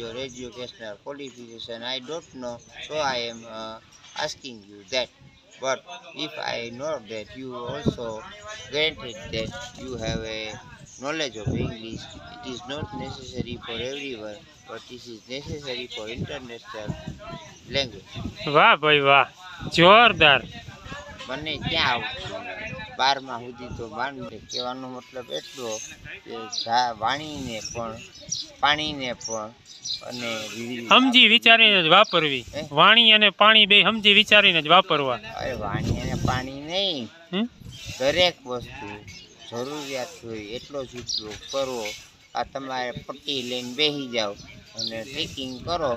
your educational qualification? I don't know, so I am asking you that. But if I know that you also granted that you have a knowledge of English, it is not necessary for everyone, but this is necessary for international language. વાહ ભાઈ વાહ, જોરદાર. મને ક્યાં આવતું 12મા સુધી તો માંડ. કહેવાનો મતલબ એટલો કે વાણીને પણ પાણીને પણ અને સમજી વિચારીને જ વાપરવી. વાણી અને પાણી બે સમજી વિચારીને જ વાપરવા. અરે વાણી અને પાણી નહીં, દરેક વસ્તુ જરૂરિયાત હોય એટલો જ ઉપયોગ કરવો. આ તમારે પટ્ટી લઈને બેસી જાઓ અને ટ્રેકિંગ કરો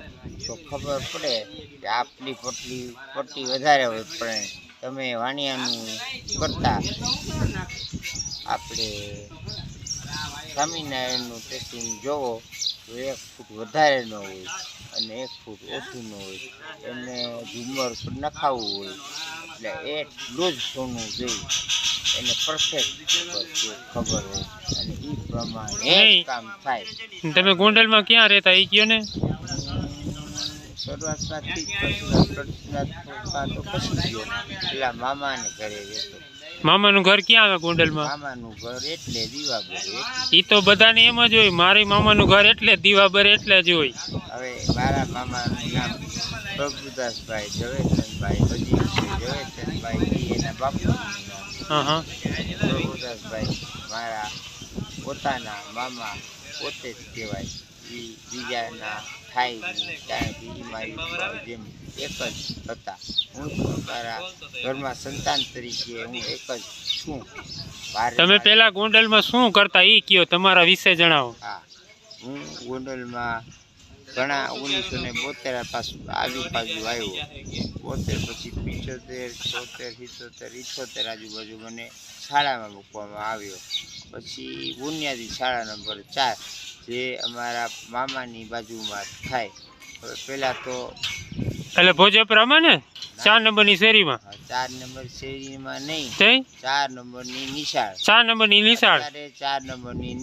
તો ખબર પડે કે આપની પટ્ટી વધારે હોય, પણ તમે વાણિયાનું કરતા આપણે સ્વામિનારાયણનું ટ્રેકિંગ જોવો તો 1 ફૂટ વધારે ન હોય અને 1 ફૂટ ઓછું ન હોય. એને ઝુમર નખાવવું હોય એટલે એટલું જ સોનું જોઈએ, એને પરફેક્ટ ખબર હોય અને એ પ્રમાણે કામ થાય. તમે ગોંડલમાં ક્યાં રહેતા એ કયો ને? શરૂઆતમાંથી તો પછી ગયો પેલા મામાને ઘરે રહેતો. મામાનું ઘર ક્યાં આવે ગોંડલમાં? મામાનું ઘર એટલે દીવાબર. એ તો બધાને એમ જ હોય, મારી મામાનું ઘર એટલે દીવાબર એટલે જ હોય. હવે મારા મામાનું નામ પ્રભુદાસભાઈ ઝવેરચંદભાઈ ઝવેરચંદભાઈ એના બાપુનું નામ. પ્રભુદાસભાઈ મારા પોતાના મામા પોતે જ કહેવાય, એ બીજાના થાય નહીં, કારણ કે એ મારી જેમ એક જ હતા. હું મારા ઘરમાં સંતાન તરીકે હું એક જ છું. તમે પેલા ગોંડલમાં શું કરતા એ કયો, તમારા વિશે જણાવો. હા, હું ગોંડલમાં ઘણા 1972 પાછું આજુબાજુ આવ્યો. 72 પછી 75, 76, 77, 78 આજુબાજુ મને શાળામાં મૂકવામાં આવ્યો. પછી બુનિયાદી શાળા નંબર 4 જે અમારા મામાની બાજુમાં થાય. હવે પહેલાં તો એટલે ભોજપરામાં ને 4 નંબરની શેરીમાં? 4 નંબર શેરીમાં નહીં, 4 નંબરની નિશાળ. 4 નંબરની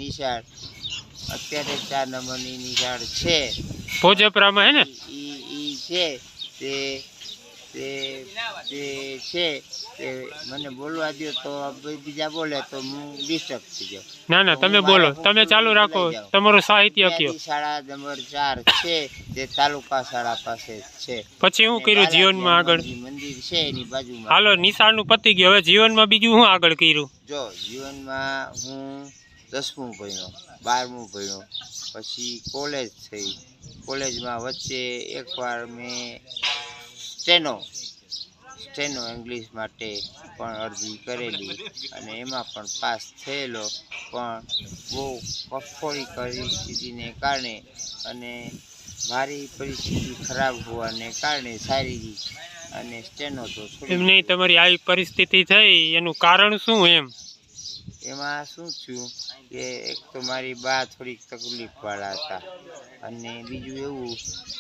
નિશાળ. અત્યારે 4 નંબરની નિશાળ છે ભોજપરામાં, હે ને? ઈ છે તે છે તે મને બોલવા દો તો બીજા બોલે તો હું ડિસ્ટર્બ થઈ જાઉં. ના ના, તમે બોલો, તમે ચાલુ રાખો, તમારું સાહિત્ય કયો. શાળા નંબર 4 છે તે તાલુકા શાળા પાસે છે. પછી શું કર્યું જીવનમાં આગળ? મંદિર છે એની બાજુમાં. હાલો, નિશાળનું પતી ગયું, હવે જીવનમાં બીજું શું આગળ કર્યું? જો જીવનમાં હું 10મું ભણ્યો, 12મું ભણ્યો, પછી કોલેજ થઈ. કોલેજમાં વચ્ચે એકવાર મેં સ્ટેનો ઇંગ્લિશ માટે પણ અરજી કરેલી અને એમાં પણ પાસ થયેલો. પણ બહુ કફોડી પરિસ્થિતિને કારણે અને મારી પરિસ્થિતિ ખરાબ હોવાને કારણે શારીરિક અને સ્ટેનો તો એમ નહીં, તમારી આવી પરિસ્થિતિ થઈ એનું કારણ શું? એમાં શું થયું કે એક તો મારી બા થોડીક તકલીફવાળા હતા અને બીજું એવું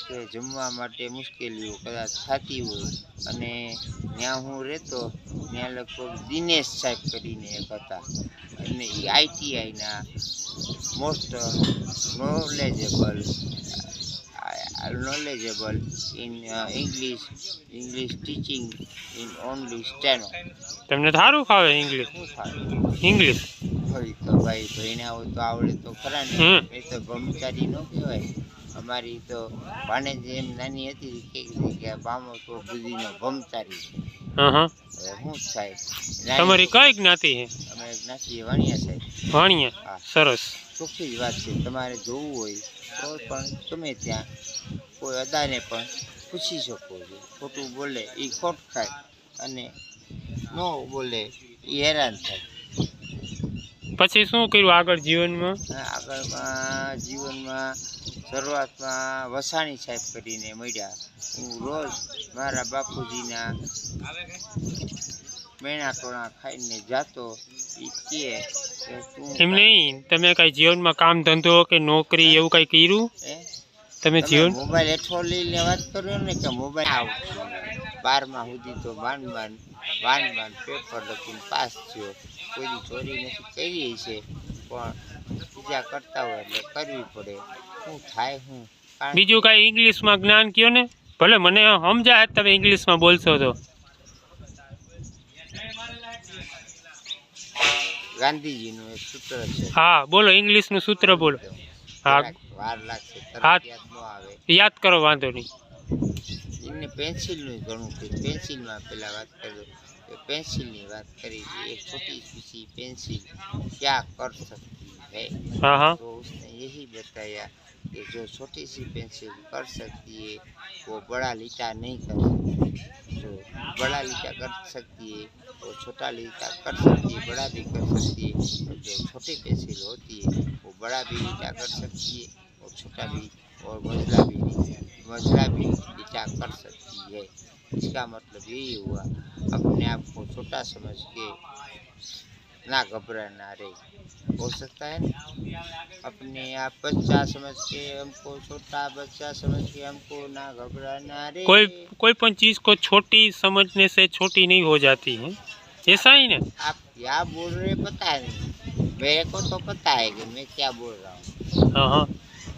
કે જમવા માટે મુશ્કેલીઓ કદાચ થતી હોય. અને ત્યાં હું રહેતો ત્યાં લગભગ દિનેશ સાહેબ કરીને એક હતા અને એ ITIના most knowledgeable in English teaching in only steno. તમને સારું ફાવે ઇંગ્લિશ? ઇંગ્લિશ તો ભાઈ ભણ્યા હોય તો આવડે તો ખરા ને. એ તો બ્રહ્મચારી ન કહેવાય. અમારી તો ભાણે જેમ નાની હતી કે બામો તો બુદ્ધિનો બ્રહ્મચારી છે. શું થાય? તમારી કઈ જ્ઞાતિ છે? અમે જ્ઞાતિ વાણિયા સાહેબ. વાણિયા? હા, સરસ, ચોખ્ખી જ વાત છે. તમારે જોવું હોય તો પણ તમે ત્યાં કોઈ અદાને પણ પૂછી શકો છો. ખોટું બોલે એ ખોટ ખાય અને ન બોલે એ હેરાન થાય. પછી શું કર્યું આગળ જીવનમાં? જીવનમાં શરૂઆતમાં વસાણી સાહેબ કરીને મળ્યા. હું રોજ મારા બાપુજીના મેણા ટોણા ખાઈને જાતો. એ કહે એમ નહીં, તમે કઈ જીવનમાં કામ ધંધો કે નોકરી એવું કઈ કર્યું? તમે જીવન મોબાઈલ હેઠો લઈને વાત કર્યો ને કે મોબાઈલ આવતું 12મા સુધી તો માંડ પેપર લખીને પાસ થયો. કોઈની ચોરી નથી કરી છે, પણ બીજા કરતા હોય એટલે કરવી પડે. શું થાય? હું બીજું કાંઈ ઇંગ્લિશમાં જ્ઞાન કયો ને, ભલે મને સમજાય તમે ઇંગ્લિશમાં બોલશો તો. ગાંધીજીનું એક સૂત્ર છે. હા બોલો, ઇંગ્લિશનું સૂત્ર બોલો. હા વાર લાગશે, હા. તરત યાદ ન આવે. યાદ કરો, વાંધો નહીં. એમને પેન્સિલનું ઘણું કીધું. પેન્સિલમાં પહેલાં વાત કરી કે પેન્સિલની વાત કરી कि एक छोटी सी पेंसिल क्या कर सकती है। हाँ हाँ तो उसने यही बताया कि जो छोटी सी पेंसिल कर सकती है वो बड़ा लीटा नहीं कर सकती। जो बड़ा लीटा कर सकती है वो छोटा लीटा कर सकती है, बड़ा भी कर सकती है। और जो छोटी पेंसिल होती है वो बड़ा भी लीटा कर सकती है और छोटा भी और मझला भी लीटा कर सकती है। इसका मतलब यही हुआ अपने आप को छोटा समझ के ना घबराना रहे। हो सकता है ना, अपने आप बच्चा समझ के हमको छोटा बच्चा समझ के हमको ना घबराना रे। कोई पण चीज को छोटी समझने से छोटी नहीं हो जाती है, ऐसा ही ना। आप क्या बोल रहे पता नहीं, मेरे को तो पता है कि मैं क्या बोल रहा हूँ। हाँ हाँ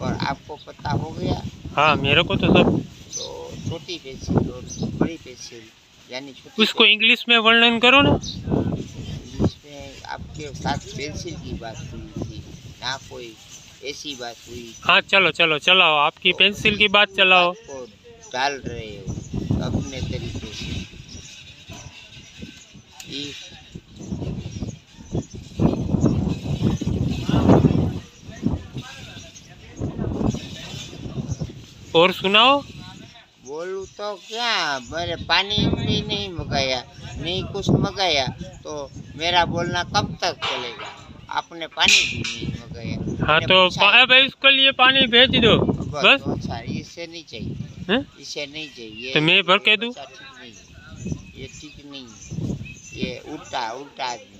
और आपको पता हो गया। हाँ मेरे को तो सब। तो छोटी पेंसिल और बड़ी पेंसिल यानी छोटी उसको इंग्लिश में वर्णन करो ना। इंग्लिश में आपके साथ पेंसिल की बात हुई थी ना, कोई ऐसी बात हुई। हाँ चलो चलो चलाओ, आपकी पेंसिल की बात चलाओ। को डाल रहे हो अपने तरीके से। और सुनाओ। बोलूँ तो क्या, मैंने पानी भी नहीं मंगाया, नहीं कुछ मंगाया, तो मेरा बोलना कब तक चलेगा। आपने पानी भी नहीं मंगाया। हाँ तो भाई उसके लिए पानी भेज दो बस। अच्छा, इससे नहीं चाहिए है? इससे नहीं चाहिए। तो मैं भर के दूँ? ठीक नहीं, ये ठीक नहीं, ये उल्टा उल्टा आदमी।